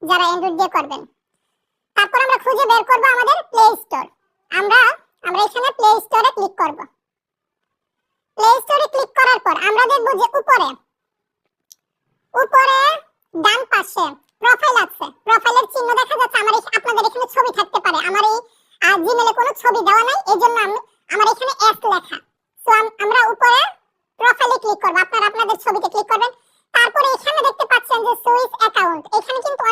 যারা অ্যান্ড্রয়েড দিয়ে করবেন। তারপর আমরা খুঁজে বের করব আমাদের প্লে স্টোর। আমরা এখানে প্লে স্টোরে ক্লিক করব। প্লে স্টোরে ক্লিক করার পর আমরা দেখব যে উপরে ডান পাশে প্রোফাইল আছে। প্রোফাইলের চিহ্ন দেখা যাচ্ছে। আপনাদের এখানে ছবি থাকতে পারে। আমার এই জিমেলে কোনো ছবি দেওয়া নাই, এজন্য আমার এখানে এস লেখা। সো আমরা উপরে প্রোফাইলে ক্লিক করব। আপনারা আপনাদের ছবিতে ক্লিক করবেন। তারপরে এখানে দেখতে পাচ্ছেন যে সুইচ অ্যাকাউন্ট। এখানে কিন্তু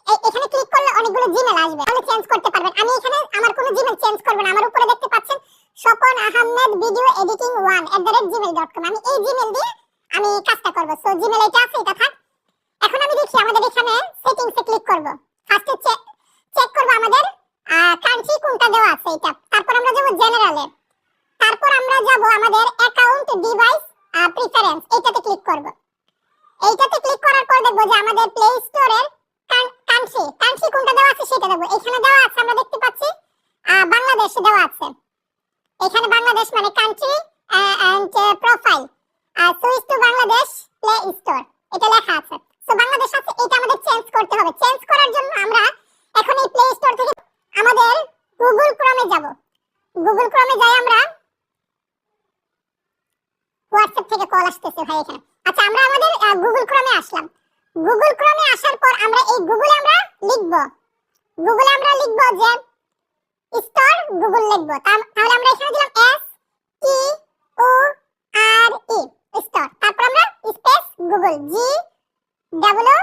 এখানে ক্লিক করলে অনেকগুলো জিমেল আসবে, তাহলে চেঞ্জ করতে পারবেন। আমি এখানে আমার কোনো জিমেল চেঞ্জ করব না। আমার উপরে দেখতে পাচ্ছেন Swapan Ahmed video editing 1@gmail.com। আমি এই জিমেল দিয়ে আমি কাজটা করব। সো জিমেল এটা আছে, এটা থাক। এখন আমি দেখি আমাদের এখানে সেটিংসে ক্লিক করব। ফার্স্টে চেক করব আমাদের কান্ট্রি কোনটা দেওয়া আছে এটা। তারপর আমরা যাব জেনারেলে। তারপর আমরা যাব আমাদের অ্যাকাউন্ট ডিভাইস প্রিফারেন্স, এটাতে ক্লিক করব। এইটাতে ক্লিক করার পর দেখব যে আমাদের প্লে স্টোরের কান্ট্রি কোনটা দেওয়া আছে সেটা দেখব। এখানে দেওয়া আছে, আমরা দেখতে পাচ্ছি বাংলাদেশ দেওয়া আছে। এখানে বাংলাদেশ মানে country and profile switch to Bangladesh play store এটা লেখা আছে। সো বাংলাদেশ আছে, এটা আমাদের চেঞ্জ করতে হবে। চেঞ্জ করার জন্য আমরা এখন এই প্লে স্টোর থেকে আমাদের গুগল ক্রোমে যাব। গুগল ক্রোমে যাই আমরা। হোয়াটসঅ্যাপ থেকে কল আসতেছে ভাই এখানে। আচ্ছা, আমরা আমাদের গুগল ক্রোমে আসলাম। গুগল ক্রোমে আসার পর আমরা এই গুগলে আমরা লিখব যে স্টোর গুগল লিখব। তাহলে আমরা এখানে দিলাম STORE স্টোর। তারপর আমরা স্পেস গুগল GGLE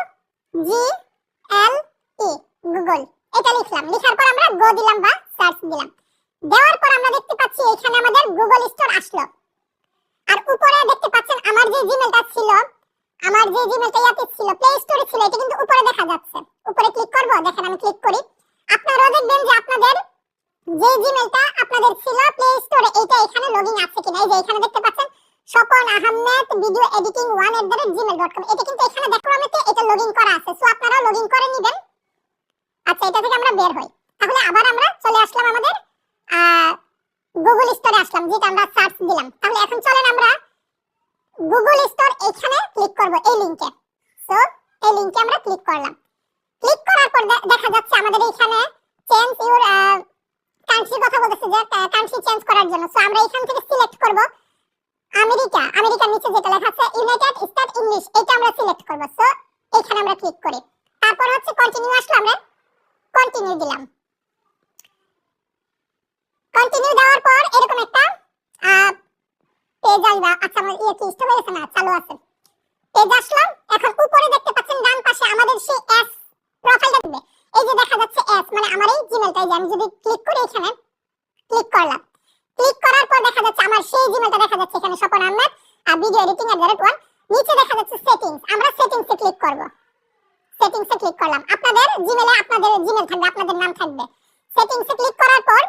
গুগল এটা লিখলাম। লিখার পর আমরা গো দিলাম বা সার্চ দিলাম। দেওয়ার পর আমরা দেখতে পাচ্ছি এখানে আমাদের গুগল স্টোর আসলো। আর উপরে দেখতে পাচ্ছেন আমার যে জিমেলটা ছিল, আমার যে জিমেলটা ইয়াতে ছিল, প্লে স্টোরে ছিল, এটা কিন্তু উপরে দেখা যাচ্ছে। উপরে ক্লিক করব। দেখেন আমি ক্লিক করি। আপনারাও দেখবেন যে আপনাদের যে জিমেলটা আপনাদের ছিল প্লে স্টোরে, এটা এখানে লগইন আছে কিনা। এই যে এখানে দেখতে পাচ্ছেন Swapan Ahmed video editing 1@gmail.com। এটা কিন্তু এখানে ক্রোমেতে এটা লগইন করা আছে। সো আপনারা লগইন করে নেবেন। আচ্ছা, এটা থেকে আমরা বের হই। তাহলে আবার আমরা চলে আসলাম আমাদের গুগল স্টোরে আসলাম, যেটা আমরা সার্চ দিলাম। তাহলে এখন চলেন আমরা গুগল স্টোর এখানে ক্লিক করব, এই লিংকে। সো এই লিংকে আমরা ক্লিক করলাম। ক্লিক করার পর দেখা যাচ্ছে আমাদের এখানে চেঞ্জ ইউর কান্ট্রি কথা বলতেছে, যে কান্ট্রি চেঞ্জ করার জন্য। সো আমরা এখান থেকে সিলেক্ট করব আমেরিকার নিচে যেটা লেখা আছে ইউনাইটেড স্টেট ইংলিশ, এটা আমরা সিলেক্ট করব। সো এখানে আমরা ক্লিক করি। তারপর হচ্ছে কন্টিনিউ আসলো, আমরা কন্টিনিউ দিলাম। কন্টিনিউ দেওয়ার পর এরকম একটা পেজ আসবে। আচ্ছা, আমার কি স্টপ হয়ে গেছে না, চালু আছে। পেজ আসলো। এখন উপরে দেখতে পাচ্ছেন ডান পাশে আমাদের সেই এস প্রোফাইলটা দিবে। এই যে দেখা যাচ্ছে এস মানে আমার এই জিমেলটা। এই যে আমি যদি ক্লিক করি, এখানে ক্লিক করলাম। ক্লিক করার পর দেখা যাচ্ছে আমার সেই জিমেলটা দেখা যাচ্ছে এখানে স্বপন আহমেদ ভিডিও এডিটিং @1। নিচে দেখা যাচ্ছে সেটিংস। আমরা সেটিংসে ক্লিক করব। সেটিংসে ক্লিক করলাম। আপনাদের জিমেলে আপনাদের জিমেল থাকবে, আপনাদের নাম থাকবে। সেটিংসে ক্লিক করার পর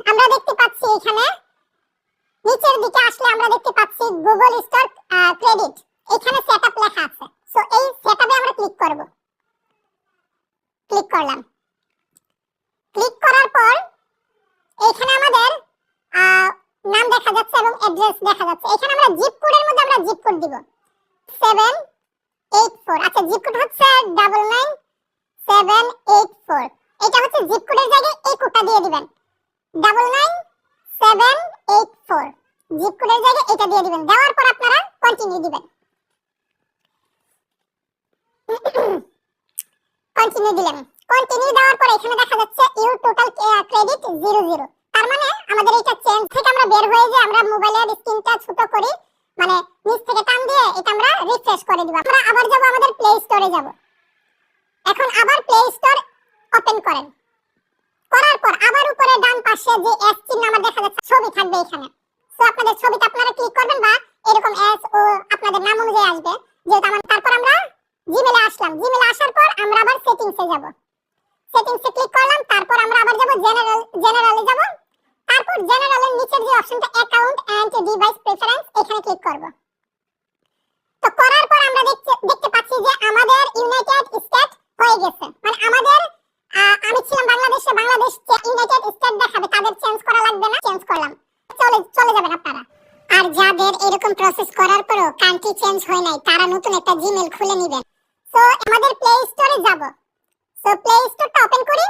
আমরা দেখতে পাচ্ছি এখানে নিচের দিকে আসলে আমরা দেখতে পাচ্ছি গুগল স্টোর ক্রেডিট, এখানে সেটআপ লেখা আছে। সো এই সেটআপে আমরা ক্লিক করব। ক্লিক করলাম। ক্লিক করার পর এখানে আমাদের নাম দেখা যাচ্ছে এবং অ্যাড্রেস দেখা যাচ্ছে। এখানে আমরা জিপ কোডের মধ্যে আমরা জিপ কোড দিব 784। আচ্ছা, জিপ কোড হচ্ছে 99784। এটা হচ্ছে জিপ কোডের জায়গায় এই কোডটা দিয়ে দিবেন 99784। জিপ কোডের জায়গায় এটা দিয়ে দিবেন। দেওয়ার পর আপনারা কন্টিনিউ দিবেন। কন্টিনিউ দিলাম। কন্টিনিউ দেওয়ার পর এখানে দেখা যাচ্ছে ইউর টোটাল ক্রেডিট 00। তার মানে আমাদের এটা চেঞ্জ থেকে আমরা বের হয়ে যে আমরা মোবাইলের স্ক্রিনটা ছোট করি, মানে নিচ থেকে টান দিয়ে এটা আমরা রিফ্রেশ করে দিব। আমরা আবার যাব আমাদের প্লে স্টোরে যাব। এখন আবার প্লে স্টোর ওপেন করেন। করার পর আবার উপরে ডান পাশে যে এস চিহ্ন আমার দেখা যাচ্ছে ছবি থাকবে এখানে। সো আপনাদের ছবিতে আপনারা ক্লিক করবেন বা এরকম এস ও আপনাদের নাম অনুযায়ী আসবে। যেটা আমার তারপর আমরা জিমেলে আসলাম। জিমেলে আসার পর আমরা আবার সেটিংসে যাব। সেটিংসে ক্লিক করলাম। তারপর আমরা আবার যাব জেনারেলে যাব। তারপর জেনারেলের নিচের যে অপশনটা অ্যাকাউন্ট এন্ড ডিভাইস প্রেফারেন্স, এখানে ক্লিক করব। তো করার পর আমরা দেখতে পাচ্ছি যে আমাদের ইউনাইটেড স্টেট হয়ে গেছে। মানে আমাদের আমি ছিলাম বাংলাদেশে, বাংলাদেশ ইউনাইটেড স্টেট দেখাবে, তাদের চেঞ্জ করা লাগবে না। চেঞ্জ করলাম। চলে যাবেন আপনারা। আর যাদের এরকম প্রসেস করার পরও কান্ট্রি চেঞ্জ হয় নাই, তারা নতুন একটা জিমেল খুলে নেবেন। সো আমাদের প্লে স্টোরে যাব। সো প্লে স্টোরটা ওপেন করি।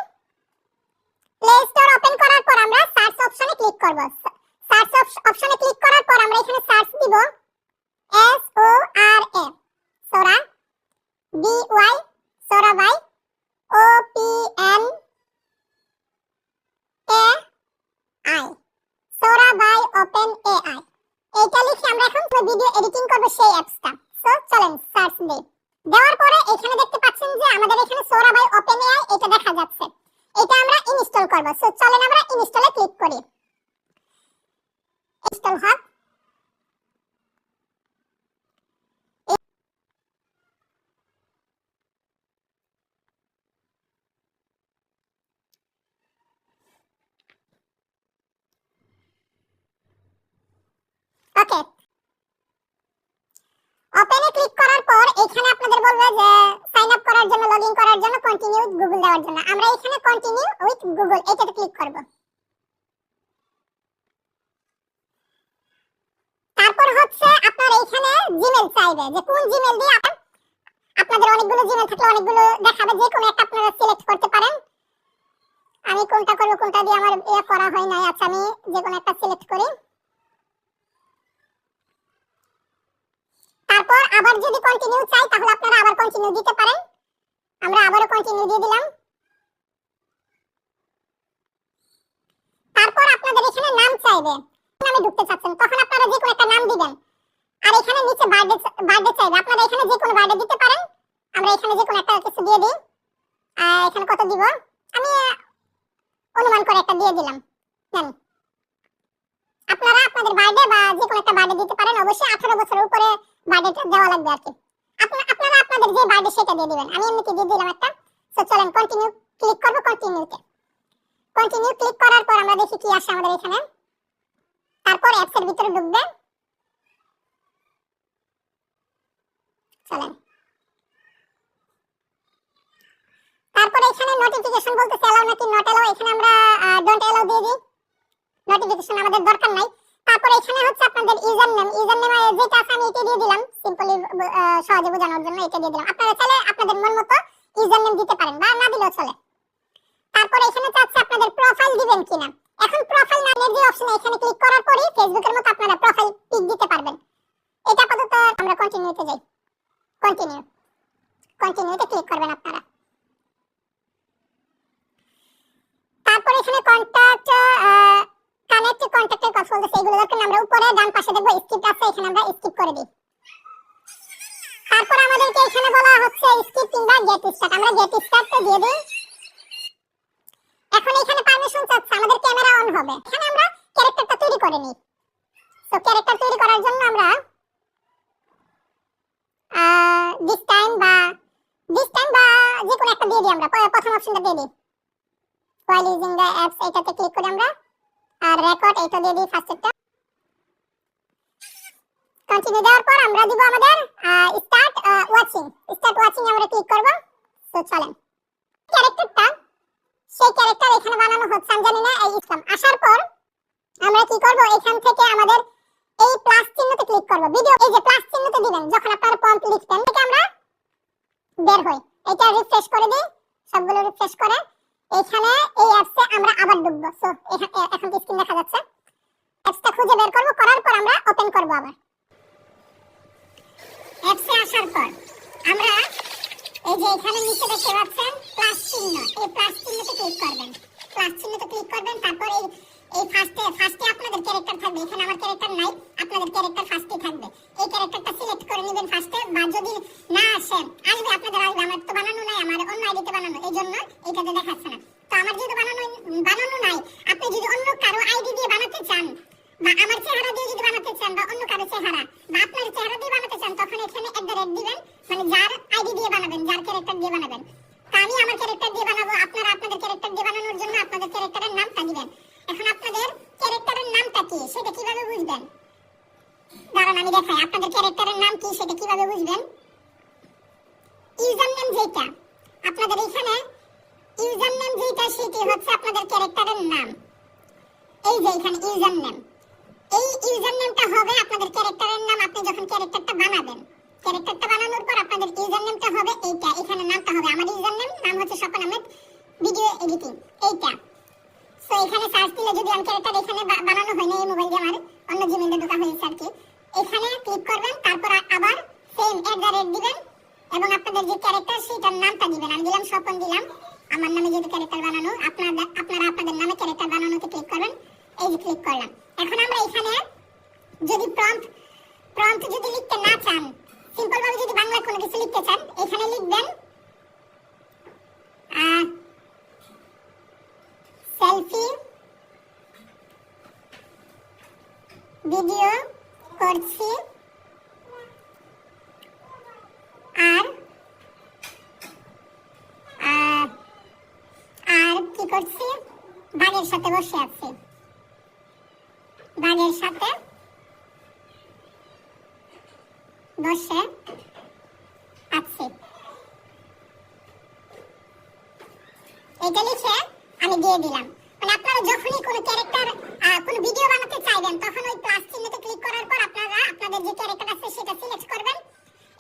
প্লে স্টোর ওপেন করার পর আমরা সার্চ অপশনে ক্লিক করব। সার্চ অপশনে ক্লিক করার পর আমরা এখানে সার্চ দিব SORA সোরা BY সোরা বাই OPN AI সোরা বাই ওপেন AI। এটা লিখে আমরা এখন ভিডিও এডিটিং করব সেই অ্যাপসটা। সো চলেন সার্চ দেই। দেওয়ার পরে এখানে দেখতে পাচ্ছেন যে আমাদের এখানে সোরা বাই ওপেন AI এটা দেখা যাচ্ছে। এটা আমরা ইনস্টল করব। সো চলেন আমরা ইনস্টলে ক্লিক করি। ইনস্টল হোক। ওকে, ওপেনে ক্লিক করার পর এখানে আপনাদের বলবে যে সাইন আপ করার জন্য, লগইন করার জন্য, কন্টিনিউ উইথ গুগল দেওয়ার জন্য। আমরা এখানে কন্টিনিউ উইথ গুগল এটাতে ক্লিক করব। তারপর হচ্ছে আপনার এখানে জিমেল চাইবে যে কোন জিমেল দিয়ে আপনাদের অনেকগুলো জিমেল থাকলে অনেকগুলো দেখাবে, যে কোনো একটা আপনারা সিলেক্ট করতে পারেন। আমি কোনটা করব, কোনটা দিয়ে আমার করা হয় নাই। আচ্ছা আমি যে কোনো একটা সিলেক্ট করি। তারপর আবার যদি কন্টিনিউ চাই তাহলে আপনারা আবার কন্টিনিউ দিতে পারেন। আমরা আবারও কন্টিনিউ দিয়ে দিলাম। তারপর আপনাদের এখানে নাম চাইবে, নামে ঢুকতে চাচ্ছেন তখন আপনারা যে কোনো একটা নাম দিবেন। আর এখানে নিচে বার্থডে চাইবে, আপনারা এখানে যে কোনো বার্থডে দিতে পারেন। আমরা এখানে যে কোনো একটা কিছু দিয়ে দিই। এখানে কত দিব, আমি অনুমান করে একটা দিয়ে দিলাম। জানি আপনারা আপনাদের বার্থডে বা যে কোনো একটা বার্থডে দিতে পারেন। অবশ্যই 18 বছরের উপরে বার্থডেটা দেওয়া লাগবে আর কি। আপনারা আপনাদের যে বার্থডে সেটা দিয়ে দিবেন। আমি এমনিতে দিয়ে দিলাম একটা। সো চলেন কন্টিনিউ ক্লিক করব। কন্টিনিউতে কন্টিনিউ ক্লিক করার পর আমরা দেখি কি আসে আমাদের এখানে। তারপর অ্যাপসের ভিতরে ঢুকবে। চলেন তারপর এখানে নোটিফিকেশন বলতেছে এলাও নাকি নট এলাও। এখানে আমরা ডোন্ট এলাও দিয়ে দিই। নোটিফিকেশন আমাদের দরকার নাই। তারপর এখানে হচ্ছে আপনাদের ইউজার নেম যেটা আছে আমি এটা দিয়ে দিলাম। সিম্পলি সহজে বোঝানোর জন্য এটা দিয়ে দিলাম। আপনারা চাইলে আপনাদের মন মতো ইউজার নেম দিতে পারেন বা না দিলেও চলে। তারপর এখানে চাচ্ছে আপনাদের প্রোফাইল দিবেন কিনা। এখন প্রোফাইল নামের যে অপশন এখানে ক্লিক করার পরে ফেসবুকের মতো আপনারা প্রোফাইল পিক দিতে পারবেন। এটা আপাতত আমরা কন্টিনিউতে যাই। কন্টিনিউতে ক্লিক করবেন আপনারা। তারপর এখানে কন্টাক্ট কন্টাক্টের কথা বলতেছে, এগুলো দরকার আমরা উপরে ডান পাশে দেখব স্কিপ আছে, এখানে আমরা স্কিপ করে দিই। তারপর আমাদেরকে এখানে বলা হচ্ছে স্কিপ কিংবা গেট স্টার্ট, আমরা গেট স্টার্টটা দিয়ে দিই। এখন এখানে পারমিশন চাচ্ছে আমাদের ক্যামেরা অন হবে। এখানে আমরা ক্যারেক্টারটা তৈরি করে নিই। সো ক্যারেক্টার তৈরি করার জন্য আমরা দিস টাইম বা যে কোনো একটা দিয়ে দিই। আমরা প্রথম অপশনটা দিয়ে দিই। while using the apps এটাতে ক্লিক করে আমরা আর রেকর্ড এটা দিয়ে দিই ফার্স্টটা। কন্টিনিউ দেওয়ার পর আমরা দিব আমাদের স্টার্ট ওয়াচিং আমরা ক্লিক করব। সো চলেন ক্যারেক্টারটা সেই ক্যারেক্টার এখানে বানানো হচ্ছে আমি জানি না। এই ইসলাম আসার পর আমরা কি করব, এখান থেকে আমাদের এই প্লাস চিহ্নতে ক্লিক করব। ভিডিও এই যে প্লাস চিহ্নতে দিবেন যখন আপনারা প্রম্পট লিখবেন, থেকে আমরা বের হই। এটা রিফ্রেশ করে দিই, সবগুলো রিফ্রেশ করে এখানে এই অ্যাপসে আমরা আবার ঢুকবো। সো এখন কি স্ক্রিন দেখা যাচ্ছে, অ্যাপসটা খুঁজে বের করব। করার পর আমরা ওপেন করব। আবার অ্যাপসে আসার পর আমরা এই যে এখানে নিচে দেখতে পাচ্ছেন প্লাস চিহ্ন, এই প্লাস চিহ্নতে ক্লিক করবেন। তারপর এই ফার্স্টে আপনাদের ক্যারেক্টার থাকবে। এখানে আমার ক্যারেক্টার নাই, আপনাদের ক্যারেক্টার ফার্স্টে থাকবে। এই ক্যারেক্টারটা সিলেক্ট করে নেবেন ফার্স্টে, বা যদি না আসে আসবে আপনাদের আসবে। আমার তো বানানো নাই, আমার অন্য আইডিতে বানানো, এইজন্য এইটাতে দেখাচ্ছে না। তো আমার যেহেতু বানানো নাই, আপনি যদি অন্য কারো আইডি দিয়ে বানাতে চান বা আমার চেহারা দিয়ে যদি বানাতে চান বা অন্য কারো চেহারা বা আপনার চেহারা দিয়ে বানাতে চান, তখন এখানে @ দিবেন, মানে যার আইডি দিয়ে বানাবেন, যার ক্যারেক্টার দিয়ে বানাবেন। তো আমি আমার ক্যারেক্টার দিয়ে বানাবো, আপনারা আপনাদের ক্যারেক্টার দিয়ে বানানোর জন্য আপনাদের ক্যারেক্টারের নামটা দিবেন। এখন আপনাদের ক্যারেক্টারের নামটা কি সেটা কিভাবে বুঝবেন, দাঁড়ান আমি দেখাই। আপনাদের ক্যারেক্টারের নাম কি সেটা কিভাবে বুঝবেন, ইউজার নেম যেটা আপনাদের এখানে ইউজার নেম যেটা সেটি হচ্ছে আপনাদের ক্যারেক্টারের নাম। এই যে এখানে ইউজার নেম, এই ইউজার নেমটা হবে আপনাদের ক্যারেক্টারের নাম। আপনি যখন ক্যারেক্টারটা বানাবেন, ক্যারেক্টারটা বানানোর পর আপনাদের ইউজার নেমটা হবে এইটা, এখানে নামটা হবে। আমার ইউজার নেম নাম হচ্ছে স্বপন আহমেদ ভিডিও এডিটিং এইটা। সো এখানে সার্চ দিলে যদি আমি ক্যারেক্টার এখানে বানানো হয় না, এই মোবাইল দিয়ে আমার অন্য জিমেইলে ঢোকা হয়েছে আর কি, এখানে ক্লিক করবেন, তারপর আবার সেম দিবেন এবং আপনাদের যে ক্যারেক্টার সেটার নামটা দিবেন। আমি দিলাম স্বপন, দিলাম আমার নামে যেহেতু ক্যারেক্টার বানানো, আপনারা আপনাদের নামে ক্যারেক্টার বানানোতে ক্লিক করবেন। এই যে ক্লিক করলাম। এখন আমরা এখানে যদি প্রম্পট যদি লিখতে না চান, সিম্পল ভাবে যদি বাংলা কোনো কিছু লিখতে চান, এখানে লিখবেন সেলফি ভিডিও করছি আর কি করছি, বাঘের সাথে বসে আছি, বাঘের সাথে বসে আছি, এটা লিখে আমি দিয়ে দিলাম। মানে আপনারা যখনই কোনো ক্যারেক্টার কোনো ভিডিও বানাতে চাইবেন, তখন ওই প্লাস চিহ্নতে ক্লিক করার পর আপনারা আপনাদের যে ক্যারেক্টার আছে সেটা সিলেক্ট করবেন।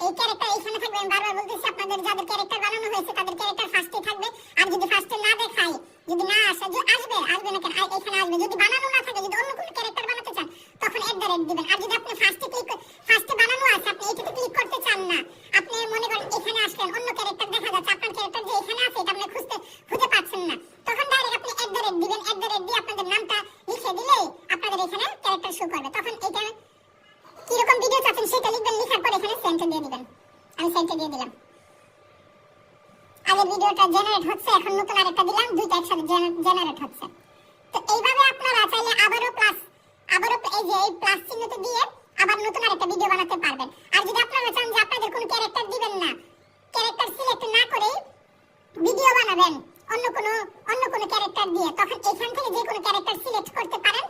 এই ক্যারেক্টার এখানে থাকবে, আমি বারবার বলতেছি আপনাদের যাদের ক্যারেক্টার বানানো হয়েছে তাদের ক্যারেক্টার ফার্স্টে থাকবে। আর যদি ফার্স্টে না দেখায়, যদি না আসে, যে আসবে না কেন, এখানে আসবে। যদি বানানো না থাকে, যদি অন্য কোনো ক্যারেক্টার বানাতে চান, তখন দিবেন। আর যদি আপনি ফার্স্টে বানানো আছে, আপনি এইটাতে ক্লিক করতে চান না, আপনি মনে করেন এখানে আসলেন, অন্য ক্যারেক্টার দেখা যাচ্ছে, আপনার ক্যারেক্টার যে এখানে আছে এটা আপনি খুঁজে পাচ্ছেন না, তখন ডাইরেক্ট আপনি দিবেন। দিয়ে আপনাদের নামটা লিখে দিলেই আপনাদের এখানে ক্যারেক্টার শো করবে। তখন এটা কিরকম ভিডিও চাচ্ছেন সেটা লিখবেন, লিখার পর এখানে সেন্ড দিয়ে দিবেন। আমি সেন্ড দিয়ে দিলাম। আগের ভিডিওটা জেনারেট হচ্ছে, এখন নতুন আরেকটা দিলাম, দুইটা একসাথে জেনারেট হচ্ছে। তো এইভাবে আপনারা চাইলে আবারও এই যে এই প্লাস চিহ্নতে দিয়ে আবার নতুন আরেকটা ভিডিও বানাতে পারবেন। আর যদি আপনারা চান যে আপনাদের কোনো ক্যারেক্টার দিবেন না, ক্যারেক্টার সিলেক্ট না করে ভিডিও বানাবেন অন্য কোনো ক্যারেক্টার দিয়ে, তখন এখান থেকে যে কোনো ক্যারেক্টার সিলেক্ট করতে পারেন।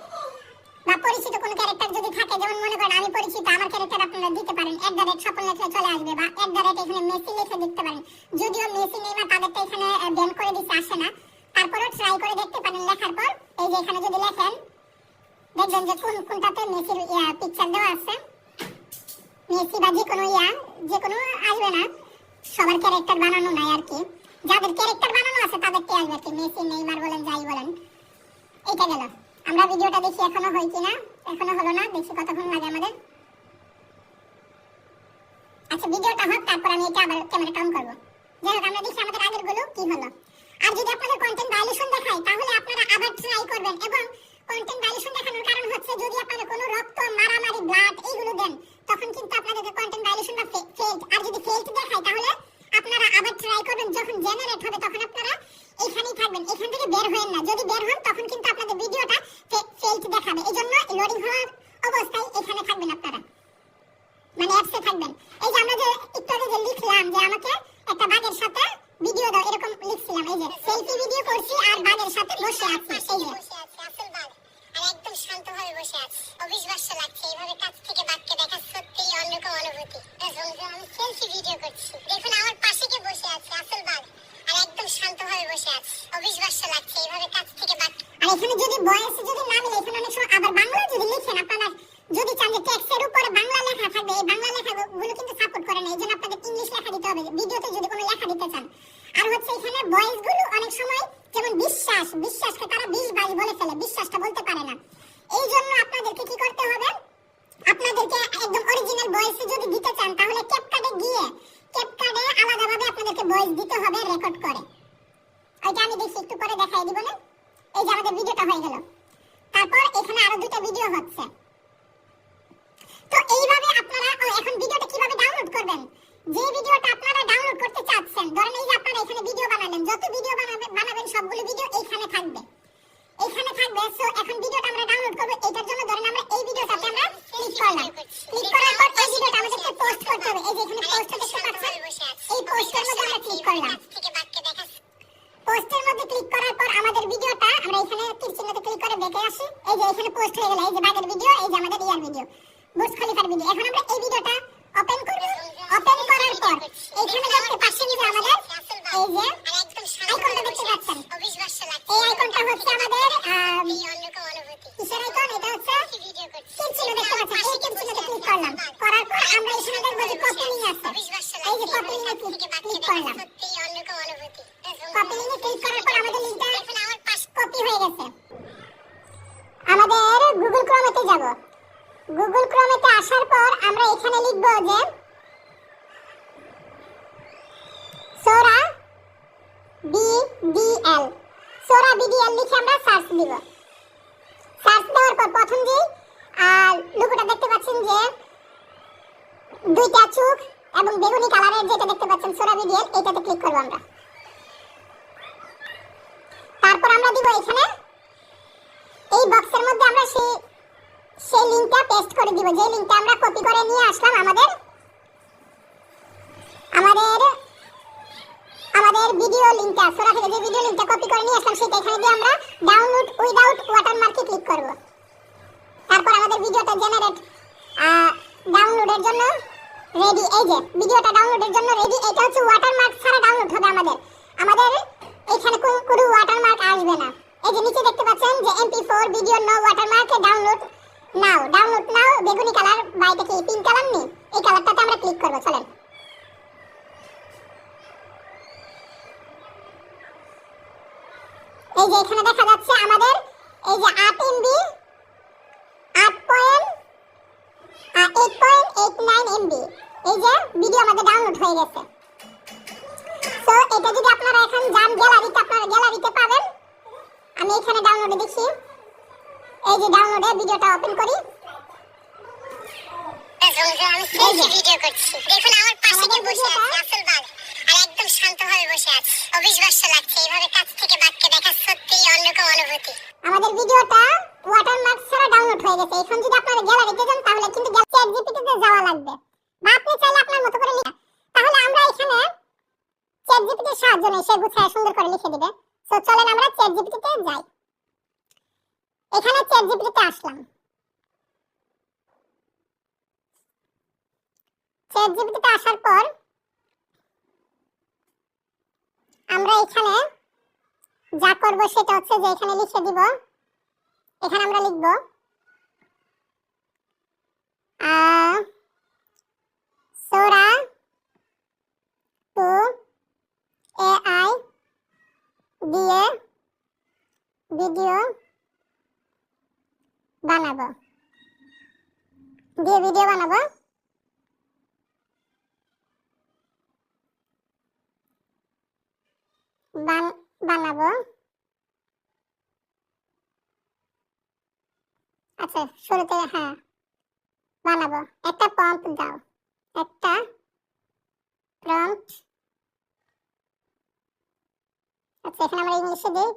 বা পরিচিত কোনো ক্যারেক্টার যদি থাকে, যেমন মনে করেন আমি পরিচিত, আমার ক্যারেক্টার আপনারা দিতে পারেন, @স্বপন লেখলে চলে আসবে, বা এখানে মেসি লিখে দিতে পারেন। যদিও মেসি নেইমার তাদেরটা এখানে ব্যান করে দিতে আসে না, তারপরেও ট্রাই করে দেখতে পারেন। লেখার পর এই যে এখানে যদি লেখেন, দেখবেন যে কোনটাতে মেসির পিকচার দেওয়া আছে, মেসি বা যে কোনো আসবে না, সবার ক্যারেক্টার বানানো নাই আর কি, যাদের ক্যারেক্টার বানানো আছে তাদেরকে আসবে আর কি, মেসি নেইমার বলেন যাই বলেন। এটা গেল। আমরা ভিডিওটা দেখি এখনো হয় কিনা, এখনো হলো না, দেখি কতক্ষণ লাগে আমাদের। আচ্ছা ভিডিওটা হোক, তারপর আমি এটা আবার ক্যামেরাটা অন করব। যাই হোক, আমরা দেখি আমাদের আগের গুলো কি হলো। আর যদি আপনাদের কন্টেন্ট ভায়োলেশন দেখায়, তাহলে আপনারা আবার ট্রাই করবেন। এবং কন্টেন্ট ভায়োলেশন দেখানোর কারণ হচ্ছে, যদি আপনারা কোনো রক্ত, মারামারি, ব্লাড এইগুলো দেন, তখন কিন্তু আপনাদের কন্টেন্ট ভায়োলেশন বা ফেল্ড। আর যদি ফেল্ড দেখায়, তাহলে আপনারা আবার ট্রাই করবেন। যখন জেনারেট হবে তখন আপনারা এখানেই থাকবেন, এখান থেকে বের হবেন না। যদি বের হন তখন কিন্তু আপনাদের ভিডিওটা ফেল্ড দেখাবে। এজন্য লোডিং হওয়ার অবস্থায় এখানে থাকবেন আপনারা, মানে অ্যাপসে থাকবেন। এই যে আমরা যে একটু আগে যে লিখলাম যে আমাকে একটা বাঘের সাথে ভিডিও দাও, এরকম লিখছিলাম। এই যে সেলফি ভিডিও করছি আর বাঘের সাথে বসে আছি, এই যে আসল বাঘ, আর একদম শান্তভাবে বসে আছি। অবিশ্বাস্য লাগছে, এইভাবে কাছ থেকে বাঘকে দেখা সত্যিই অন্যরকম অনুভূতি। আমি সেলফি ভিডিও করছি, দেখুন আমার পাশে কে বসে আছে, আসল বাঘ, আর একদম শান্তভাবে বসে আছে। অবিশ্বাস্য লাগছে, এইভাবে কাছ থেকে বাঘ। আর এখানে যদি ভয়েসে যদি না মিলে, এখানে অনেক সময় আবার বাংলা যদি লিখেন, আপনারা যদি চান যে টেক্সটের উপরে বাংলা লেখা থাকবে, এই বাংলা লেখাগুলো কিন্তু সাপোর্ট করে না, এইজন্য আপনাদের ইংলিশ লেখা দিতে হবে ভিডিওতে যদি কোনো লেখা দিতে চান। আর হচ্ছে এখানে ভয়েসগুলো অনেক সময়, যেমন বিশ্বাসকে তারা 20-22 বলে ফেলে, বিশ্বাসটা বলতে পারে না। এই জন্য আপনাদেরকে কি করতে হবে, আপনাদেরকে একদম অরিজিনাল ভয়েসে যদি দিতে চান, তাহলে ক্যাপকাটে গিয়ে ক্যাপকাটে আলাদাভাবে আপনাদেরকে ভয়েস দিতে হবে রেকর্ড করে। ওইটা আমি দেখি, একটু পরে দেখাই দিব না। এই যে আমাদের ভিডিওটা হয়ে গেল, তারপর এখানে আরো দুটো ভিডিও হচ্ছে। তো এইভাবে আপনারা এখন ভিডিওটা কিভাবে ডাউনলোড করবেন, যে ভিডিওটা আপনারা ডাউনলোড করতে চাচ্ছেন, ধরেন এই যে আপনারা এখানে ভিডিও বানালেন, যত ভিডিও বানাবেন সবগুলো ভিডিও এইখানে থাকবে। সো এখন ভিডিওটা আমরা ডাউনলোড করব। এটার জন্য ধরেন আমরা এই ভিডিওটাতে আমরা ক্লিক করলাম, ক্লিক করার পর এই ভিডিওটা আমাদেরকে পোস্ট করতে হবে। এই যে এখানে পোস্টটা দেখতে পাচ্ছেন, এই পোস্টের মধ্যে আমরা ক্লিক করলাম। পোস্টের মধ্যে ক্লিক করার পর আমাদের ভিডিওটা আমরা এখানে তীর চিহ্নতে ক্লিক করে দেখে আসি। এই যে এখানে পোস্ট হয়ে গেল, এই যে বাগের ভিডিও, এই যে আমাদের ইয়ার ভিডিও, বুর্জ খলিফার ভিডিও। এখন আমরা এই ভিডিওটা ওপেন করব। ওপেন করার পর এখানে দেখতে পাচ্ছেন যে আমাদের এই যে আইকনটা দেখতে পাচ্ছেন, এই আইকনটা হচ্ছে আমাদের কিসের আইকন, এটা হচ্ছে তীর চিহ্ন দেখতে পাচ্ছেন। এই তীর চিহ্নতে ক্লিক করলাম, করার পর আমরা এখানে দেখব যে কপি লিংক আছে, এই যে কপি লিংকে ক্লিক করলাম। গুগল ক্রোমেতে আসার পর আমরা এখানে লিখব যে সোরা বিডিএল। সোরা বিডিএল লিখে আমরা সার্চ দিব। সার্চ দেওয়ার পর প্রথম যে লোগোটা দেখতে পাচ্ছেন যে দুইটা চোখ এবং বেগুনি কালারের যেটা দেখতে পাচ্ছেন সোরা বিডিএল, এটাতে ক্লিক করব আমরা। তারপর আমরা দিব এখানে এই বক্সের মধ্যে আমরা সেই লিংকটা পেস্ট করে দিব, যে লিংকটা আমরা কপি করে নিয়ে আসলাম আমাদের ভিডিও লিংকটা, সোরা থেকে যে ভিডিও লিংকটা কপি করে নিয়ে আসলাম সেটা এখানে দিয়ে আমরা ডাউনলোড উইদাউট ওয়াটারমার্কে ক্লিক করব। তারপর আমাদের ভিডিওটা জেনারেট ডাউনলোডের জন্য রেডি। এই যে ভিডিওটা ডাউনলোডের জন্য রেডি। এটা হচ্ছে ওয়াটারমার্ক ছাড়া ডাউনলোড হবে আমাদের এখানে কোনো ওয়াটারমার্ক আসবে না। এই যে নিচে দেখতে পাচ্ছেন যে MP4 video no watermark download now বেগুনি কালার বা এটা কি পিঙ্ক কালার নেই, এই কালারটাতে আমরা ক্লিক করব। চলেন, এই যে এখানে দেখা যাচ্ছে আমাদের এই যে 8 MB 8.89 MB এই যে ভিডিও আমাদের ডাউনলোড হয়ে গেছে। সো এটা যদি আপনারা এখন যান গ্যালারিতে, আপনারা গ্যালারিতে পাবেন। আমি এখানে ডাউনলোডে দেখি, এই যে ডাউনলোডে ভিডিওটা ওপেন করি। আমি সেলফি ভিডিও করছি, দেখুন আমার পাশে কে বসে আছে আসল বাঘ, আর একদম শান্তভাবে বসে আছে। অবিশ্বাস্য লাগছে, এইভাবে কাছ থেকে বাঘকে দেখা সত্যিই অন্যরকম অনুভূতি। আমাদের ভিডিওটা ওয়াটারমার্ক ছাড়া ডাউনলোড হয়ে গেছে। এখন যদি আপনারা গ্যালারিতে যান তাহলে কিন্তু ChatGPT তে যাওয়া লাগবে, বা আপনি চাইলে আপনার মতো করে লিখে, তাহলে আমরা এখানে ChatGPT এর সাহায্য নেই, সে গুছায় সুন্দর করে লিখে দিবে। সো চলেন আমরা ChatGPT তে যাই। এখানে ChatGPT তে আসলাম। ChatGPT তে আসার পর আমরা এখানে যা করব সেটা হচ্ছে যে এখানে লিখে দিব, এখানে আমরা লিখব সোরা টু AI দিয়ে ভিডিও বানাবো, বানাবো। আচ্ছা, শুরুতে হ্যাঁ বানাবো। একটা প্রম্পট দাও, একটা প্রম্পট। আচ্ছা, এখানে আমরা ইংলিশে দিই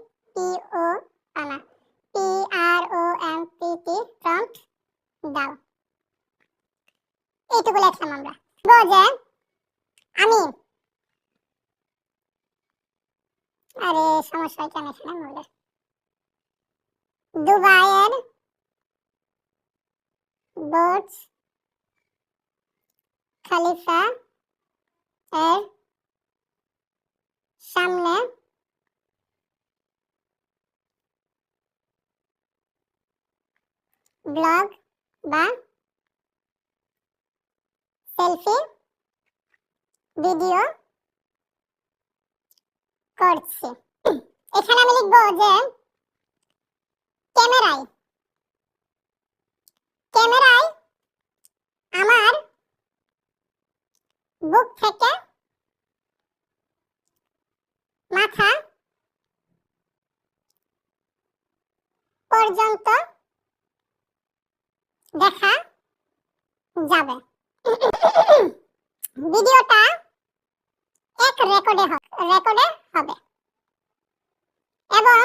PROMPT প্রম্পট দাও। এইটুকু লিখলাম আমরা। যে আমি আরে সমস্যা কেন এখানে বলে দুবাইয়ের বুর্জ খলিফা এর সামনে ব্লগ বা সেলফি ভিডিও করছি। এখানে আমি লিখব যে ক্যামেরায় আমার বুক থেকে মাথা পর্যন্ত দেখা যাবে। ভিডিওটা এক রেকর্ডে হবে এবং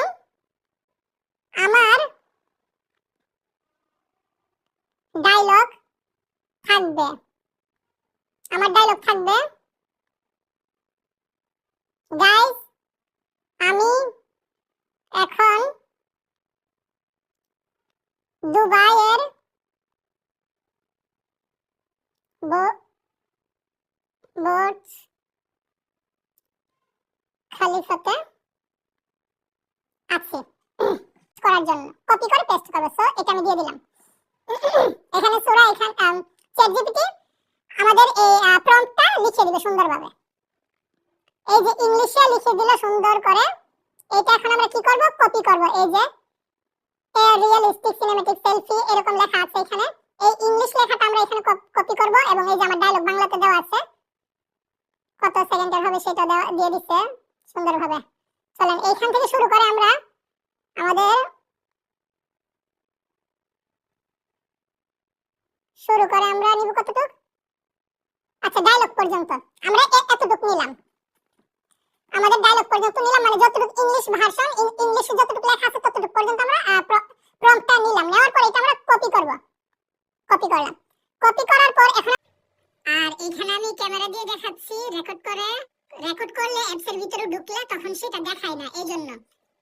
আমার ডায়লগ থাকবে। গাইস, আমি এখন দুবাইয়ের বুর্জ খলিফাতে আছি। করার জন্য কপি করে পেস্ট করব। সো এটা আমি দিয়ে দিলাম। এখানে সোরা এখানে ChatGPT আমাদের এই প্রম্পটটা লিখে দিবে সুন্দরভাবে। এই যে ইংলিশে লিখে দিল সুন্দর করে। এটা এখন আমরা কি করব? কপি করব। এই যে রিয়েলিস্টিক সিনেম্যাটিক সেলফি এরকম লেখা আছে এখানে, এই ইংলিশ লেখাটা আমরা এখানে কপি করব এবং এই যে আমার ডায়লগ বাংলাতে দেওয়া আছে, কত সেকেন্ডের হবে সেটা দিয়ে দিচ্ছে সুন্দরভাবে। চলেন এইখান থেকে শুরু করে আমরা নিব কতটুকু, আচ্ছা ডায়লগ পর্যন্ত আমরা এতটুকু নিলাম, আমাদের ডায়লগ পর্যন্ত নিলাম, মানে যতটুকু ইংলিশ ভার্সন ইংলিশে যতটুকু লেখা আছে ততটুকু পর্যন্ত আমরা প্রম্পটটা নিলাম। নেওয়ার পর এটা আমরা কপি করলাম, কপি করার পর এখন আর এখানে আমি ক্যামেরা দিয়ে দেখাচ্ছি, রেকর্ড করলে অ্যাপস এর ভিতরে ঢুকলে তখন সেটা দেখায় না, এইজন্য।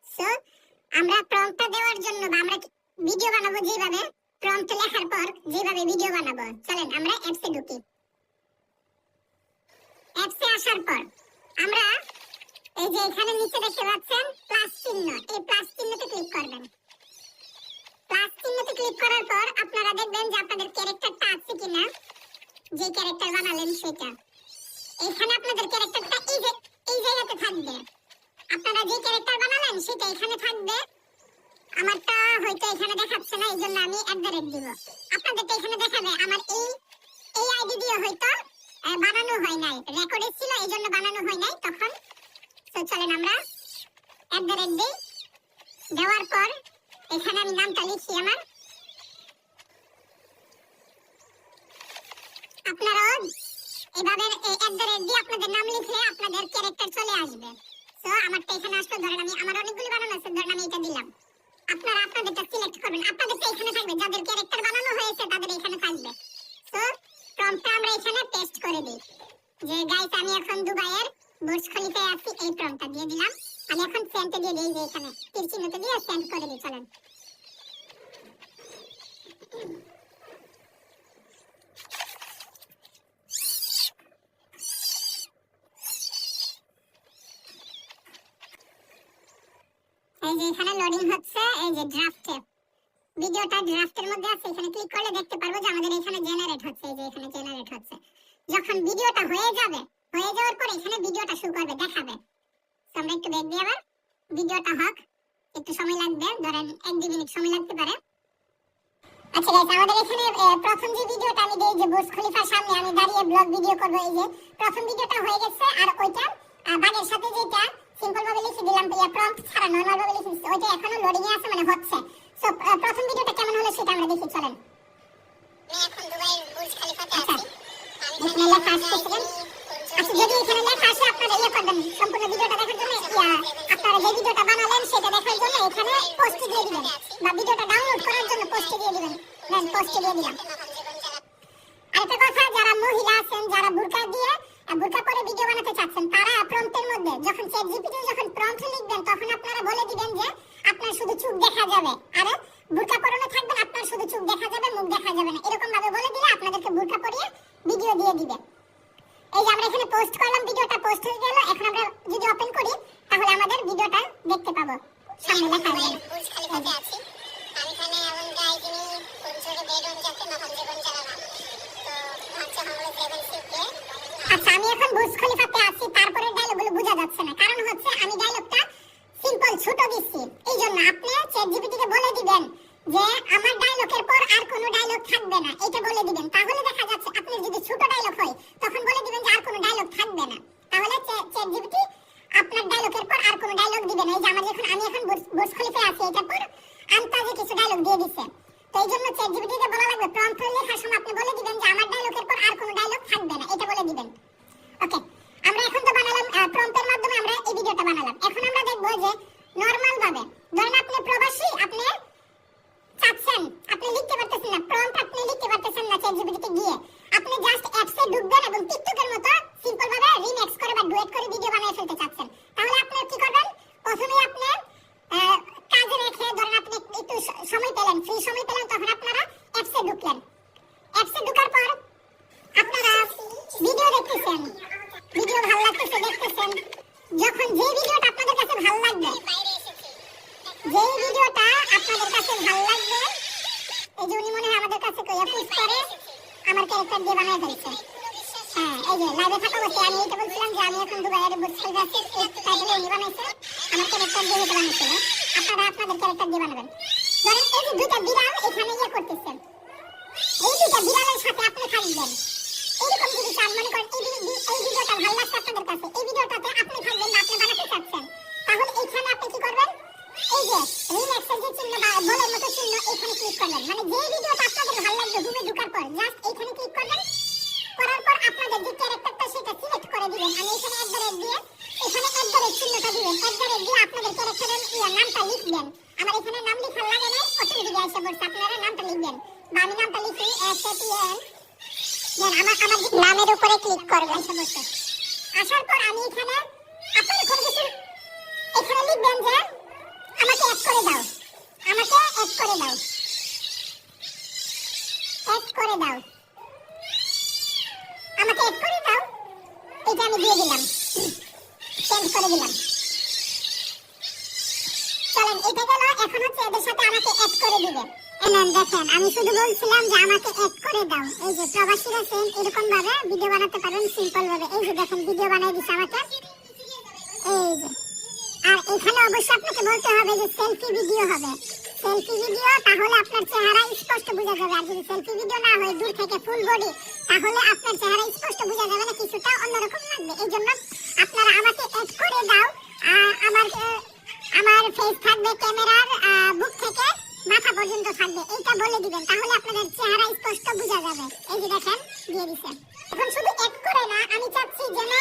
সো আমরা প্রম্পটটা দেওয়ার জন্য বা আমরা ভিডিও বানাবো যেভাবে, প্রম্পট লেখার পর যেভাবে ভিডিও বানাবো, চলেন আমরা অ্যাপসে ঢুকি। অ্যাপসে আসার পর আমরা এই যে এখানে নিচে দেখতে পাচ্ছেন প্লাস চিহ্ন, এই প্লাস চিহ্নতে ক্লিক করবেন। প্লাস চিহ্নতে ক্লিক করার পর আপনারা দেখবেন যে আপনাদের ক্যারেক্টারটা আছে কিনা, যে ক্যারেক্টার বানালেন সেটা এখানে আপনাদের ক্যারেক্টারটা এই জায়গাতে থাকবে। আপনারা যে ক্যারেক্টার বানালেন সেটা এখানে থাকবে। আমারটা হয়তো এখানে দেখাচ্ছে না, এইজন্য আমি @ দিব। আপনাদেরটা এখানে দেখাবে। আমার এই আইডি দিয়ে হয়তো বানানো হয় নাই, রেকর্ডে ছিল এইজন্য বানানো হয় নাই তখন। তো চলেন আমরা @ দিই। দেওয়ার পর এখানে আমি নামটা লিখি আমার। আপনারা এভাবে @ দিয়ে আপনাদের নাম লিখলে আপনাদের ক্যারেক্টার চলে আসবে। সো আমারটা এখানে আসলো, ধরেন আমি আমার অনেকগুলো বানানো আছে, ধরেন আমি এটা দিলাম। আপনারা আপনাদেরটা সিলেক্ট করবেন, আপনাদেরটা এখানে থাকবে, যাদের ক্যারেক্টার বানানো হয়েছে তাদের এখানে থাকবে। সো প্রম্পটটা আমরা এখানে পেস্ট করে দিই যে গাইস আমি এখন দুবাইয়ের বুর্জ খলিফায় আছি, এই প্রম্পটটা দিয়ে দিলাম। আমি এখন সেন্ড দিয়ে দিই, যে এখানে তীর চিহ্নটা দিয়ে সেন্ড করে দিই। চলেন এই যে এখানে লোডিং হচ্ছে, এই যে ড্রাফটে ভিডিওটা ড্রাফটের মধ্যে আছে, এখানে ক্লিক করলে দেখতে পারবো যে আমাদের এখানে জেনারেট হচ্ছে, এই যে এখানে জেনারেট হচ্ছে। যখন ভিডিওটা হয়ে যাবে, হয়ে যাওয়ার পর এখানে ভিডিওটা শুরু করবে, দেখাবে। তো আমরা একটু ব্যাক দিই, আবার ভিডিওটা হোক, একটু সময় লাগবে, ধরেন 1-2 মিনিট সময় লাগতে পারে। আচ্ছা গাইস, আমাদের এখানে প্রথম যে ভিডিওটা আমি দেই যে বুর্জ খলিফার সামনে আমি দাঁড়িয়ে ব্লগ ভিডিও করব, এই যে প্রথম ভিডিওটা হয়ে গেছে। আর ওইটা বাগের সাথে যেটা সিম্পল ভাবে লিখে দিলাম, প্রম্পট ছাড়া নরমাল ভাবে লিখে দিচ্ছি, ওইটা এখনো লোডিং এ আছে, মানে হচ্ছে। সো প্রথম ভিডিওটা কেমন হলো সেটা আমরা দেখি। চলেন আমি এখন দুবাইয়ের বুর্জ খলিফাতে আছি, এখানে লেখা আসছে। আচ্ছা যদি এখানে লেখা আসে আপনারা করবেন সম্পূর্ণ ভিডিওটা দেখার জন্য, আপনারা যে ভিডিওটা বানালেন সেটা দেখার জন্য এখানে পোস্ট দিয়ে দিবেন, বা ভিডিওটা ডাউনলোড করার জন্য পোস্ট দিয়ে দিবেন। দেন পোস্ট দিয়ে দিলাম। আরেকটা কথা, যারা মহিলা আছেন, যারা বুরকা পরে ভিডিও বানাতে চাচ্ছেন, তারা প্রম্পটের মধ্যে যখন চ্যাটজিপিটি যখন প্রম্পট লিখবেন তখন আপনারা বলে দিবেন যে আপনার শুধু চোখ দেখা যাবে, আর বুরকা পরানো থাকবেন, আপনার শুধু চোখ দেখা যাবে, মুখ দেখা যাবে না। এরকম ভাবে বলে দিলে আপনাদেরকে বুরকা পরিয়ে ভিডিও দিয়ে দিবে। এই যে আমরা এখানে পোস্ট করলাম, ভিডিওটা পোস্ট হয়ে গেল। এখন আমরা যদি ওপেন করি তাহলে আমাদের ভিডিওটা দেখতে পাবো, সামনে লেখা হবে বুর্জ খলিফাতে আছি। আমি এখানে এমন গাইস ইনি কোনচরে বেডরুম যাচ্ছে মহান জীবন চালালাম, তো ভাবছি আমরা 7 শিখবে। আচ্ছা আমি এখন বুর্জ খলিফাতে আছি, তারপরে ডায়লগগুলো বোঝা যাচ্ছে না, কারণ হচ্ছে আমি ডায়লগটা সিম্পল ছোট দিচ্ছি। এইজন্য আপনি চ্যাটজিপিটি কে বলে দিবেন যে আমার ডায়লগের পর আর কোনো ডায়লগ থাকবে না, এটা বলে দিবেন। তাহলে দেখা যাচ্ছে আপনি যদি ছোট ডায়লগ হয় তখন বলে দিবেন যে আর কোনো ডায়লগ থাকবে না, তাহলে চ্যাটজিপিটি আপনার ডায়লগের পর আর কোনো ডায়লগ দিবে না। এই যে আমি এখন বুর্জ খলিফায় আছি, এটার পর আন্তাজে কিছু ডায়লগ দিয়ে দিছে। তো এইজন্য চ্যাটজিপিটি কে বলা লাগবে প্রম্পট লেখার সময় আপনি বলে দিবেন যে আমার ডায়লগের পর আর কোনো ডায়লগ থাকবে না, এটা বলে দিবেন। ওকে, আমরা এখন তো বানালাম প্রম্পটের মাধ্যমে আমরা এই ভিডিওটা বানালাম। এখন আমরা দেখব যে নরমাল ভাবে, ধরেন আপনি প্রবাসী, আপনি চাচ্ছেন, আপনি লিখতে পারতেছেন না, প্রম্পট আপনি লিখতে পারতেছেন না চ্যাটজিপিটি তে গিয়ে, আপনি জাস্ট অ্যাপসে ঢুকবেন এবং টিকটকের মতো সিম্পল ভাবে রিমিক্স করে বা ডুয়েট করে ভিডিও বানিয়ে ফেলতে চাচ্ছেন, তাহলে আপনি কি করবেন? প্রথমে আপনি কাজে রেখে, ধরেন আপনি একটু সময় পেলেন, ফ্রি সময় পেলেন, তখন আপনারা অ্যাপসে ঢুকলেন। অ্যাপসে ঢোকার পর আপনারা ভিডিও দেখতেছেন, ভিডিও ভালো লাগতেছে দেখতেছেন। যখন যে ভিডিওটা আপনাদের কাছে ভালো লাগবে, যে ভিডিওটা আপনাদের কাছে ভালো লাগবে, এই যে উনি মনে হয় আমাদের কাছে কইয়া পুশ করে আমার ক্যারেক্টার দিয়ে বানায় ফেলছে। হ্যাঁ, এই যে লাইভে থাকা অবস্থায় আমি এটা বলছিলাম যে আমি এখন দুবাইয়ের বুর্জ খলিফা আছি, এই টাইটেলে উনি বানাইছে, আমার ক্যারেক্টার দিয়ে এটা বানাইছিল। আপনারা আপনাদের ক্যারেক্টার দিয়ে বানাবেন। ধরেন এই যে দুইটা বিড়াল এখানে করতেছেন, এই দুটো বিড়ালের সাথে আপনি থাকবেন। এরকম যদি চান, মনে করেন এই ভিডিওটা ভালো লাগছে আপনাদের কাছে, এই ভিডিওটাতে আপনি থাকবেন বা আপনি বানাতে চাচ্ছেন, তাহলে এখানে আপনি কি করবেন, এই যে রিল্যাক্সের যে চিহ্ন বা বলের মতো চিহ্ন এখানে ক্লিক করবেন। মানে যে ভিডিওটা আপনাদের ভালো লাগবে রুমে ঢোকার পর জাস্ট এখানে ক্লিক করবেন। করার পর আপনাদের যে ক্যারেক্টারটা সেটা সিলেক্ট করে দিবেন। আমি এখানে @ দিয়ে এখানে @ চিহ্নটা দিবেন। @ দিয়ে আপনাদের ক্যারেক্টারের নামটা লিখবেন। আমার এখানে নাম লেখার লাগে না, অটোমেটিক এসে পড়ছে, আপনারা নামটা লিখবেন। বা আমি নামটা লিখি SATN, দেন আমার নামের উপরে ক্লিক করবেন। এসে পড়ছে। আসার পর আমি এখানে আপনাদের কোনো কিছু এখানে লিখবেন যে আমাকে অ্যাড করে দাও, আমাকে অ্যাড করে দাও, অ্যাড করে দাও, আমাকে অ্যাড করে দাও। এটা আমি দিয়ে দিলাম, সেন্ড করে দিলাম। চলেন এটা গেল। এখন হচ্ছে এদের সাথে আমাকে অ্যাড করে দিবে। দেখেন আমি শুধু বলছিলাম যে আমাকে অ্যাড করে দাও। এই যে প্রবাসীরা সেম এরকম ভাবে ভিডিও বানাতে পারেন সিম্পল ভাবে। এই যে দেখেন ভিডিও বানাই দিছে আমাকে, এই যে। আর এখানে অবশ্যই আপনাকে বলতে হবে যে সেলফি ভিডিও হবে, সেলফি ভিডিও, তাহলে আপনার চেহারা স্পষ্ট বোঝা যাবে। আর যদি সেলফি ভিডিও না হয় দূর থেকে ফুল বডি, তাহলে আপনার চেহারা স্পষ্ট বোঝা যাবে না, কিছুটা অন্যরকম লাগবে। এই জন্য আপনারা আমাকে অ্যাড করে দাও। আমার ফেস থাকবে ক্যামেরার বুক থেকে মাথা পর্যন্ত থাকবে, এইটা বলে দিবেন, তাহলে আপনাদের চেহারা স্পষ্ট বোঝা যাবে। এই যে দেখেন দিয়ে দিছে। এখন শুধু অ্যাড করে না, আমি চাচ্ছি যেন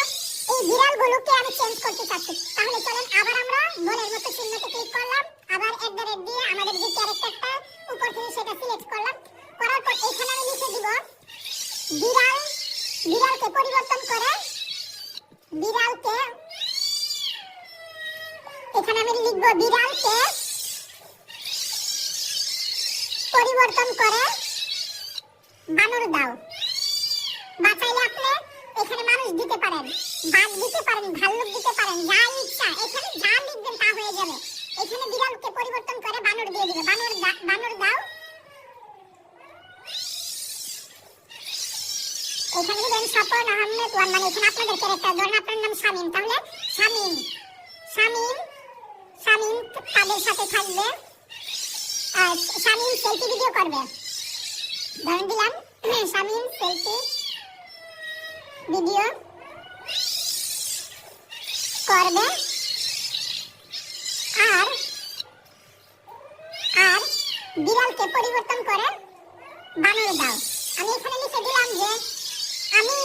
এই বিড়ালগুলোকে আমি চেঞ্জ করতে চাচ্ছি। তাহলে চলেন আবার আমরা বলের মতো চিহ্নতে ক্লিক করলাম, আবার @ দিয়ে আমাদের যে ক্যারেক্টারটা উপর থেকে সেটা সিলেক্ট করলাম। করার পর এখানে আমি লিখে দিব বিড়ালকে পরিবর্তন করে, বিড়ালকে, এখানে আমি লিখব বিড়ালকে পরিবর্তন করে বানর দাও। বা চাইলে আপনি এখানে মানুষ দিতে পারেন, বাঘ দিতে পারেন, ভাল্লুক দিতে পারেন, যা ইচ্ছা এখানে যা লিখবেন তা হয়ে যাবে। এখানে বিড়ালকে পরিবর্তন করে বানর দিয়ে দিবে, বানর দাও। এখানে দিবেন স্বপন আহমেদ ওয়ান, মানে এখানে আপনাদের ক্যারেক্টার, ধরেন আপনার নাম শামিম, তাহলে শামিম তাদের সাথে থাকবে। শামিম সেলফি ভিডিও করবে, ধরেন দিলাম শামিম সেলফি ভিডিও করবে। আর বিড়ালকে পরিবর্তন করে বানর দাও। আমি এখানে লিখে দিলাম যে আমি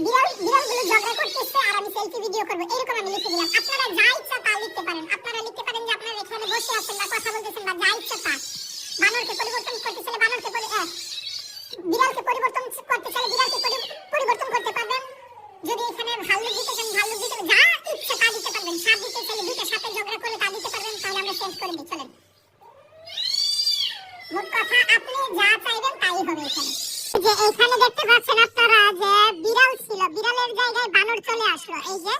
বিড়ালগুলো ঝগড়া করতেছে আর আমি সেলফি ভিডিও করব, এরকম আমি লিখে দিলাম। আপনারা যা ইচ্ছা তা লিখতে পারেন। আপনারা লিখতে পারেন যে আপনারা এখানে বসে আছেন বা কথা বলতেছেন বা যা ইচ্ছা তা। বানরকে পরিবর্তন করতে চাইলে বিড়ালকে পরিবর্তন করতে চাইলে বিড়ালকে পরিবর্তন করতে পারবেন। যদি এখানে ভাল্লুক দিতে চান ভাল্লুক দিতে, যা ইচ্ছা তা দিতে পারবেন। সাপ দিতে চাইলে দুটো সাপে ঝগড়া করে তা দিতে পারবেন। তাহলে আমরা চেঞ্জ করে দিই, চলেন। মোট কথা আপনি যা চাইবেন তাই হবে। এখানে যে এখানে দেখতে পাচ্ছেন আপনারা যে বিড়াল ছিল, বিড়ালের জায়গায় বানর চলে আসলো। এই যে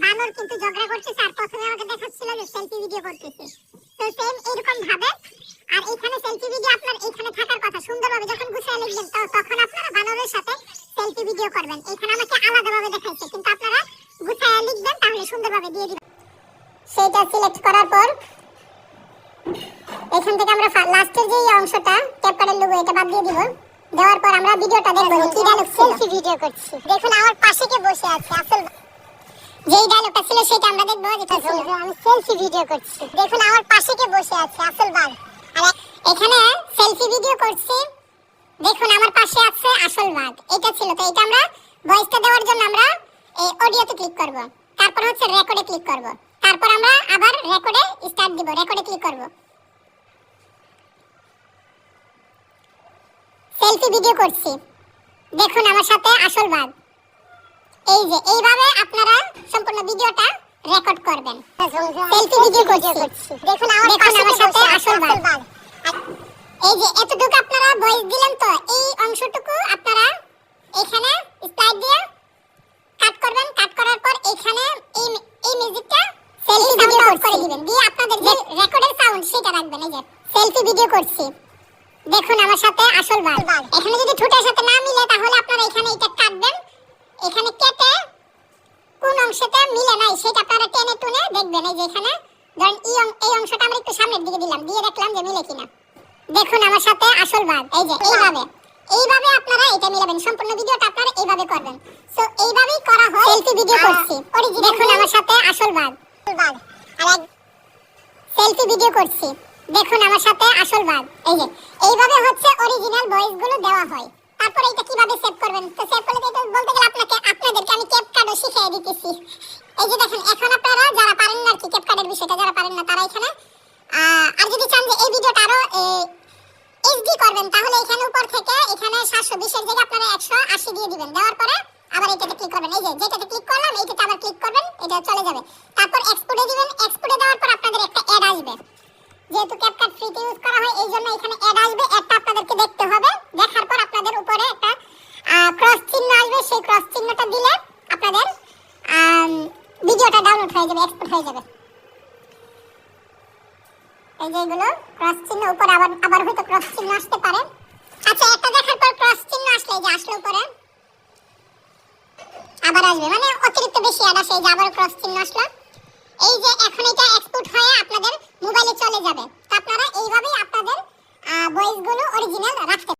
বানর কিন্তু ঝগড়া করতেছে, আর প্রথমে আমাকে দেখাচ্ছিল যে সেলফি ভিডিও করতেছে। তো সেম এরকম ভাবে। আর এখানে সেলফি ভিডিও আপনার এখানে থাকার কথা, সুন্দরভাবে যখন গুছিয়ে লিখবেন তখন আপনারা বানরের সাথে সেলফি ভিডিও করবেন। এখানে আমাকে আলাদাভাবে দেখাইছে, কিন্তু আপনারা গুছিয়ে লিখবেন তাহলে সুন্দরভাবে দিয়ে দিবেন। সেটা সিলেক্ট করার পর এখান থেকে আমরা লাস্টের যে অংশটা ক্যাপকাটের লোগো এটা বাদ দিয়ে দিব। দেওয়ার পর আমরা ভিডিওটা দেখব যে কি ডায়লগ সেলফি ভিডিও করছি। দেখুন আমার পাশে কে বসে আছে, আসল যেই ডায়লগটা ছিল সেটা আমরা দেখব, যেটা ছিল আমি সেলফি ভিডিও করছি। দেখুন আমার পাশে কে বসে আছে, আসল বাঘ। আর এখানে সেলফি ভিডিও করছি, দেখুন আমার পাশে আছে আসল বাঘ। এটা ছিল। তো এটা আমরা ভয়েসটা দেওয়ার জন্য আমরা এই অডিওতে ক্লিক করব, তারপর হচ্ছে রেকর্ডে ক্লিক করব, তারপর আমরা আবার রেকর্ডে স্টার্ট দিব, রেকর্ডে ক্লিক করব। সেলফি ভিডিও করছি, দেখুন আমার সাথে আসল বাঘ। এই যে এইভাবে আপনারা সম্পূর্ণ ভিডিওটা রেকর্ড করবেন। সেলফি ভিডিও করছি, দেখুন আমার সাথে আসল বাঘ। এই যে এতটুকু আপনারা ভয়েস দিলেন, তো এই অংশটুকু আপনারা এখানে স্লাইড দিয়ে কাট করবেন। কাট করার পর এখানে এই মিউজিকটা সেলফি ভিডিও করে দিবেন, দিয়ে আপনাদের যে রেকর্ডের সাউন্ড সেটা রাখবেন। এই যে সেলফি ভিডিও করছি, দেখুন আমার সাথে আসল বাঘ। এখানে যদি ঠোঁটের সাথে না মিলে তাহলে আপনারা এখানে এটা কাটবেন। এখানে কেটে কোন অংশতে মিলে নাই সেটা আপনারা টেনে টুনে দেখবেন। এই যে এখানে ধরেন এই অংশটা আমরা একটু সামনের দিকে দিলাম, দিয়ে দেখলাম যে মিলে কিনা। দেখুন আমার সাথে আসল বাঘ। এই যে এইভাবে আপনারা এটা মিলাবেন, সম্পূর্ণ ভিডিওটা আপনারা এইভাবে করবেন। সো এইভাবেই করা হয়। সেলফি ভিডিও করছি, দেখুন আমার সাথে আসল বাঘ, আর সেলফি ভিডিও করছি, দেখুন আমার সাথে আসল বাঘ। এই যে এইভাবে হচ্ছে অরিজিনাল ভয়েস গুলো দেওয়া হয়। তারপর এটা কিভাবে সেভ করবেন, তো সেভ করলে এটা বলতে গেলে আপনাদেরকে আমি ক্যাপকাটও শিখিয়ে দিতেছি। এই যে দেখেন, এখন আপনারা যারা পারেন না আর কি ক্যাপকাটের বিষয়টা, যারা পারেন না তারা এখানে আর যদি চান যে এই ভিডিওটা আরো এইচডি করবেন, তাহলে এখানে উপর থেকে এখানে 720 এর জায়গায় আপনারা 180 দিয়ে দিবেন। দেওয়ার পরে আবার এটাতে ক্লিক করবেন, এই যে যেটাতে ক্লিক করলাম এইটাতে আবার ক্লিক করবেন, এটা চলে যাবে। তারপর এক্সপোর্টে দিবেন, এক্সপোর্টে দেওয়ার পর আপনাদের একটা অ্যাড আসবে। যেহেতু ক্যাপকাট ফ্রিতে ইউজ করা হয় এই জন্য এখানে অ্যাড আসবে, অ্যাডটা আপনাদেরকে দেখতে হবে। দেখার পর আপনাদের উপরে একটা ক্রস চিহ্ন আসবে, সেই ক্রস চিহ্নটা দিলে আপনাদের ভিডিওটা ডাউনলোড হয়ে যাবে, এক্সপোর্ট হয়ে যাবে। এই যে এগুলো ক্রস চিহ্ন, উপরে আবার হয়তো ক্রস চিহ্ন আসতে পারে। আচ্ছা, একটা দেখার পর ক্রস চিহ্ন আসলে, এই যে আসলে উপরে আবার আসবে, মানে অতিরিক্ত বেশি অ্যাড আসে, এই যে আবার ক্রস চিহ্ন আসলো। এই যে এখন এটা এক্সপোর্ট